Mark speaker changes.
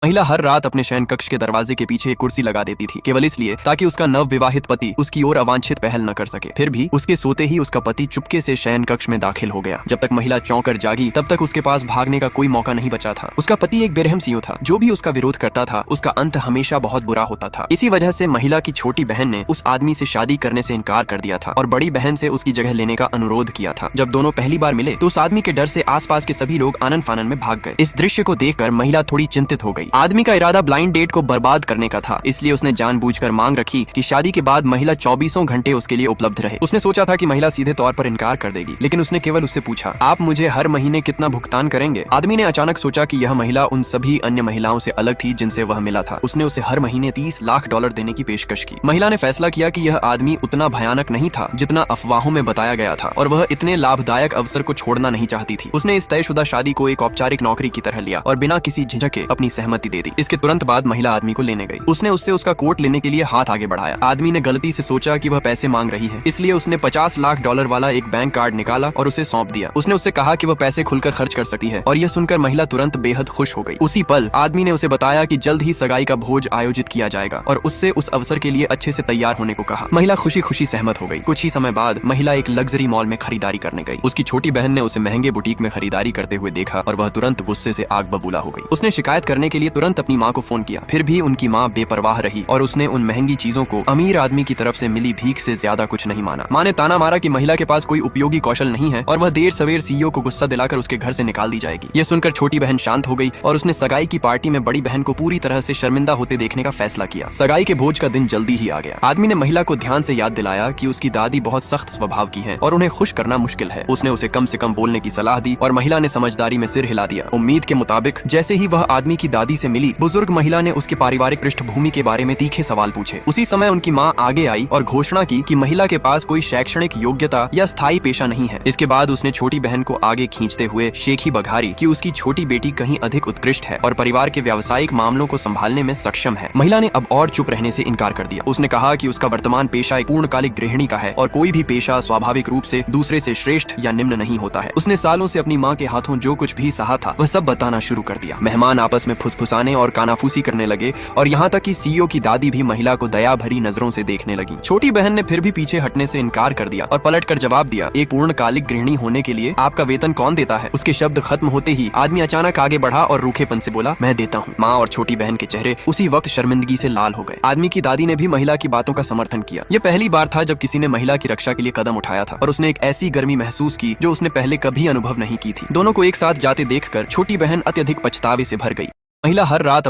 Speaker 1: महिला हर रात अपने शयन कक्ष के दरवाजे के पीछे एक कुर्सी लगा देती थी, केवल इसलिए ताकि उसका नव विवाहित पति उसकी ओर अवांछित पहल न कर सके। फिर भी उसके सोते ही उसका पति चुपके से शयन कक्ष में दाखिल हो गया। जब तक महिला चौंक कर जागी तब तक उसके पास भागने का कोई मौका नहीं बचा था। उसका पति एक बेरहम सीओ था। जो भी उसका विरोध करता था उसका अंत हमेशा बहुत बुरा होता था। इसी वजह से महिला की छोटी बहन ने उस आदमी से शादी करने से इनकार कर दिया था और बड़ी बहन से उसकी जगह लेने का अनुरोध किया था। जब दोनों पहली बार मिले तो उस आदमी के डर से आसपास के सभी लोग आनन फानन में भाग गए। इस दृश्य को देखकर महिला थोड़ी चिंतित हो गई। आदमी का इरादा ब्लाइंड डेट को बर्बाद करने का था, इसलिए उसने जानबूझकर मांग रखी कि शादी के बाद महिला 24 घंटे उसके लिए उपलब्ध रहे। उसने सोचा था कि महिला सीधे तौर पर इनकार कर देगी, लेकिन उसने केवल उससे पूछा, आप मुझे हर महीने कितना भुगतान करेंगे? आदमी ने अचानक सोचा कि यह महिला उन सभी अन्य महिलाओं से अलग थी जिनसे वह मिला था। उसने उसे हर महीने $30 लाख देने की पेशकश की। महिला ने फैसला किया कि यह आदमी उतना भयानक नहीं था जितना अफवाहों में बताया गया था और वह इतने लाभदायक अवसर को छोड़ना नहीं चाहती थी। उसने इस तयशुदा शादी को एक औपचारिक नौकरी की तरह लिया और बिना किसी झिझक के अपनी सहमति दे दी। इसके तुरंत बाद महिला आदमी को लेने गई। उसने उससे उसका कोट लेने के लिए हाथ आगे बढ़ाया। आदमी ने गलती से सोचा कि वह पैसे मांग रही है, इसलिए उसने $50 लाख वाला एक बैंक कार्ड निकाला और उसे सौंप दिया। उसने उससे कहा कि वह पैसे खुलकर खर्च कर सकती है और यह सुनकर महिला तुरंत बेहद खुश हो गई। उसी पल आदमी ने उसे बताया कि जल्द ही सगाई का भोज आयोजित किया जाएगा और उससे उस अवसर के लिए अच्छे से तैयार होने को कहा। महिला खुशी खुशी सहमत हो गई। कुछ ही समय बाद महिला एक लग्जरी मॉल में खरीदारी करने गई। उसकी छोटी बहन ने उसे महंगे बुटीक में खरीदारी करते हुए देखा और वह तुरंत गुस्से से आग बबूला हो गई। उसने शिकायत करने के लिए तुरंत अपनी माँ को फोन किया। फिर भी उनकी माँ बेपरवाह रही और उसने उन महंगी चीजों को अमीर आदमी की तरफ से मिली भीख से ज्यादा कुछ नहीं माना। माँ ने ताना मारा कि महिला के पास कोई उपयोगी कौशल नहीं है और वह देर सवेर सीईओ को गुस्सा दिलाकर उसके घर से निकाल दी जाएगी। यह सुनकर छोटी बहन शांत हो गई और उसने सगाई की पार्टी में बड़ी बहन को पूरी तरह से शर्मिंदा होते देखने का फैसला किया। सगाई के भोज का दिन जल्दी ही आ गया। आदमी ने महिला को ध्यान से याद दिलाया कि उसकी दादी बहुत सख्त स्वभाव की है और उन्हें खुश करना मुश्किल है। उसने उसे कम से कम बोलने की सलाह दी और महिला ने समझदारी में सिर हिला दिया। उम्मीद के मुताबिक जैसे ही वह आदमी की दादी से मिली, बुजुर्ग महिला ने उसके पारिवारिक पृष्ठभूमि के बारे में तीखे सवाल पूछे। उसी समय उनकी माँ आगे आई और घोषणा की कि महिला के पास कोई शैक्षणिक योग्यता या स्थायी पेशा नहीं है। इसके बाद उसने छोटी बहन को आगे खींचते हुए शेखी बघारी कि उसकी छोटी बेटी कहीं अधिक उत्कृष्ट है और परिवार के व्यावसायिक मामलों को संभालने में सक्षम है। महिला ने अब और चुप रहने से इनकार कर दिया। उसने कहा कि उसका वर्तमान पेशा एक पूर्णकालिक गृहिणी का है और कोई भी पेशा स्वाभाविक रूप से दूसरे से श्रेष्ठ या निम्न नहीं होता है। उसने सालों से अपनी माँ के हाथों जो कुछ भी सहा था वह सब बताना शुरू कर दिया। मेहमान आपस में फुसफुसाने और कानाफूसी करने लगे और यहाँ तक कि सीईओ की दादी भी महिला को दया भरी नजरों से देखने लगी। छोटी बहन ने फिर भी पीछे हटने से इनकार कर दिया और पलटकर जवाब दिया, एक पूर्णकालिक गृहिणी होने के लिए आपका वेतन कौन देता है? उसके शब्द खत्म होते ही आदमी अचानक आगे बढ़ा और रूखेपन से बोला, मैं देता हूँ। माँ और छोटी बहन के चेहरे उसी वक्त शर्मिंदगी से लाल हो गए। आदमी की दादी ने भी महिला की बातों का समर्थन किया। यह पहली बार था जब किसी ने महिला की रक्षा के लिए कदम उठाया था और उसने एक ऐसी गर्मी महसूस की जो उसने पहले कभी अनुभव नहीं की थी। दोनों को एक साथ जाते देखकर छोटी बहन अत्यधिक पछतावे से भर गई। महिला हर रात